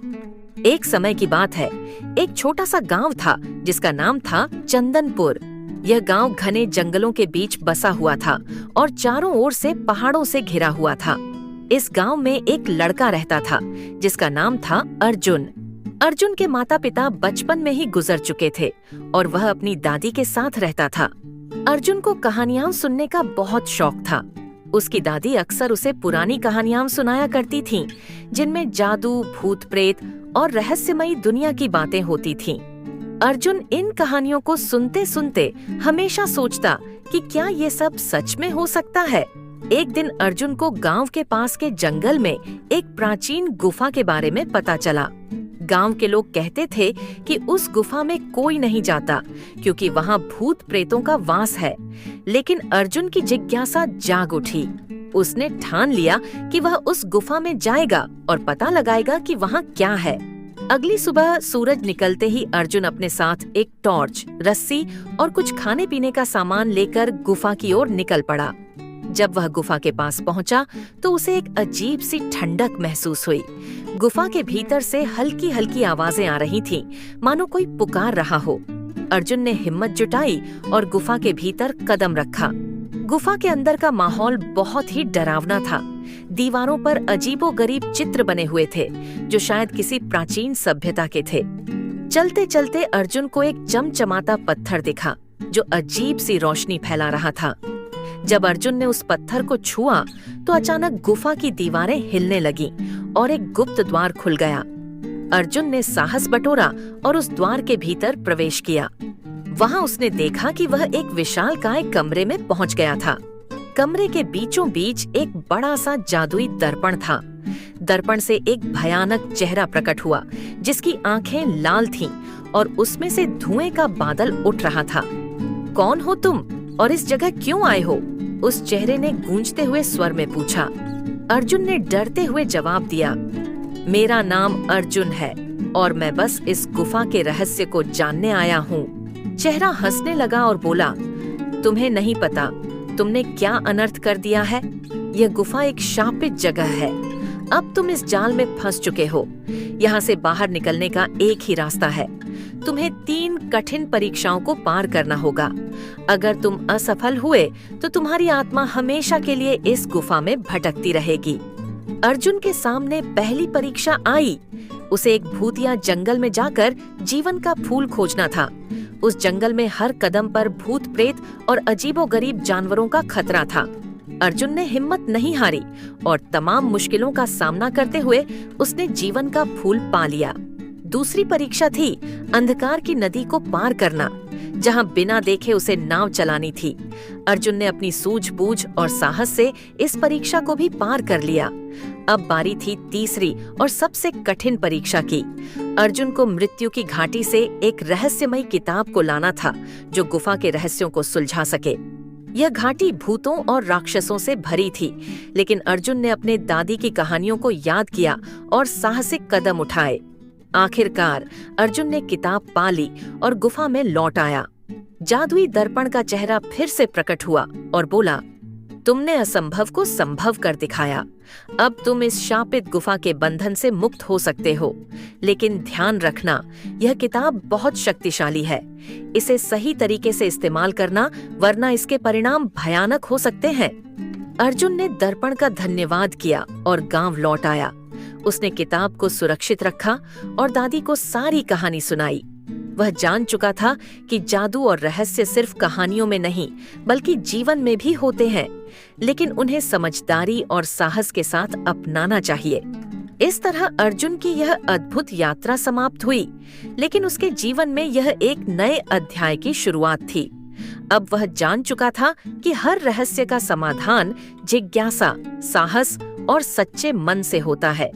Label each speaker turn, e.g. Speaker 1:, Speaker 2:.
Speaker 1: एक समय की बात है, एक छोटा सा गांव था जिसका नाम था चंदनपुर। यह गांव घने जंगलों के बीच बसा हुआ था और चारों ओर से पहाड़ों से घिरा हुआ था। इस गांव में एक लड़का रहता था जिसका नाम था अर्जुन। अर्जुन के माता पिता बचपन में ही गुजर चुके थे और वह अपनी दादी के साथ रहता था। अर्जुन को कहानियां सुनने का बहुत शौक था। उसकी दादी अक्सर उसे पुरानी कहानियां सुनाया करती थीं, जिनमें जादू, भूत प्रेत और रहस्यमयी दुनिया की बातें होती थीं। अर्जुन इन कहानियों को सुनते सुनते हमेशा सोचता कि क्या ये सब सच में हो सकता है। एक दिन अर्जुन को गांव के पास के जंगल में एक प्राचीन गुफा के बारे में पता चला। गांव के लोग कहते थे कि उस गुफा में कोई नहीं जाता क्योंकि वहां भूत प्रेतों का वास है। लेकिन अर्जुन की जिज्ञासा जाग उठी। उसने ठान लिया कि वह उस गुफा में जाएगा और पता लगाएगा कि वहां क्या है। अगली सुबह सूरज निकलते ही अर्जुन अपने साथ एक टॉर्च, रस्सी और कुछ खाने पीने का सामान लेकर गुफा की ओर निकल पड़ा। जब वह गुफा के पास पहुंचा तो उसे एक अजीब सी ठंडक महसूस हुई। गुफा के भीतर से हल्की हल्की आवाजें आ रही थीं, मानो कोई पुकार रहा हो। अर्जुन ने हिम्मत जुटाई और गुफा के भीतर कदम रखा। गुफा के अंदर का माहौल बहुत ही डरावना था। दीवारों पर अजीबोगरीब चित्र बने हुए थे जो शायद किसी प्राचीन सभ्यता के थे। चलते चलते अर्जुन को एक चमचमाता पत्थर दिखा जो अजीब सी रोशनी फैला रहा था। जब अर्जुन ने उस पत्थर को छुआ तो अचानक गुफा की दीवारें हिलने लगीं और एक गुप्त द्वार खुल गया। अर्जुन ने साहस बटोरा और उस द्वार के भीतर प्रवेश किया। वहां उसने देखा कि वह एक विशालकाय कमरे में पहुंच गया था। कमरे के बीचों बीच एक बड़ा सा जादुई दर्पण था। दर्पण से एक भयानक चेहरा प्रकट हुआ जिसकी आंखें लाल थीं और उसमें से धुएं का बादल उठ रहा था। कौन हो तुम और इस जगह क्यों आए हो? उस चेहरे ने गूंजते हुए स्वर में पूछा। अर्जुन ने डरते हुए जवाब दिया, मेरा नाम अर्जुन है और मैं बस इस गुफा के रहस्य को जानने आया हूँ। चेहरा हंसने लगा और बोला, तुम्हें नहीं पता तुमने क्या अनर्थ कर दिया है। यह गुफा एक शापित जगह है। अब तुम इस जाल में फंस चुके हो। यहाँ से बाहर निकलने का एक ही रास्ता है। तुम्हें 3 कठिन परीक्षाओं को पार करना होगा। अगर तुम असफल हुए तो तुम्हारी आत्मा हमेशा के लिए इस गुफा में भटकती रहेगी। अर्जुन के सामने पहली परीक्षा आई। उसे एक भूतिया जंगल में जाकर जीवन का फूल खोजना था। उस जंगल में हर कदम पर भूत प्रेत और अजीबोगरीब जानवरों का खतरा था। अर्जुन ने हिम्मत नहीं हारी और तमाम मुश्किलों का सामना करते हुए उसने जीवन का फूल पा लिया। दूसरी परीक्षा थी अंधकार की नदी को पार करना, जहां बिना देखे उसे नाव चलानी थी। अर्जुन ने अपनी सूझबूझ और साहस से इस परीक्षा को भी पार कर लिया। अब बारी थी तीसरी और सबसे कठिन परीक्षा की। अर्जुन को मृत्यु की घाटी से एक रहस्यमयी किताब को लाना था जो गुफा के रहस्यों को सुलझा सके। यह घाटी भूतों और राक्षसों से भरी थी, लेकिन अर्जुन ने अपने दादी की कहानियों को याद किया और साहसिक कदम उठाए। आखिरकार अर्जुन ने किताब पा ली और गुफा में लौट आया। जादुई दर्पण का चेहरा फिर से प्रकट हुआ और बोला, तुमने असंभव को संभव कर दिखाया। अब तुम इस शापित गुफा के बंधन से मुक्त हो सकते हो। लेकिन ध्यान रखना, यह किताब बहुत शक्तिशाली है। इसे सही तरीके से इस्तेमाल करना, वरना इसके परिणाम भयानक हो सकते हैं। अर्जुन ने दर्पण का धन्यवाद किया और गांव लौट आया। उसने किताब को सुरक्षित रखा और दादी को सारी कहानी सुनाई। वह जान चुका था कि जादू और रहस्य सिर्फ कहानियों में नहीं बल्कि जीवन में भी होते हैं, लेकिन उन्हें समझदारी और साहस के साथ अपनाना चाहिए। इस तरह अर्जुन की यह अद्भुत यात्रा समाप्त हुई, लेकिन उसके जीवन में यह एक नए अध्याय की शुरुआत थी। अब वह जान चुका था कि हर रहस्य का समाधान जिज्ञासा, साहस और सच्चे मन से होता है।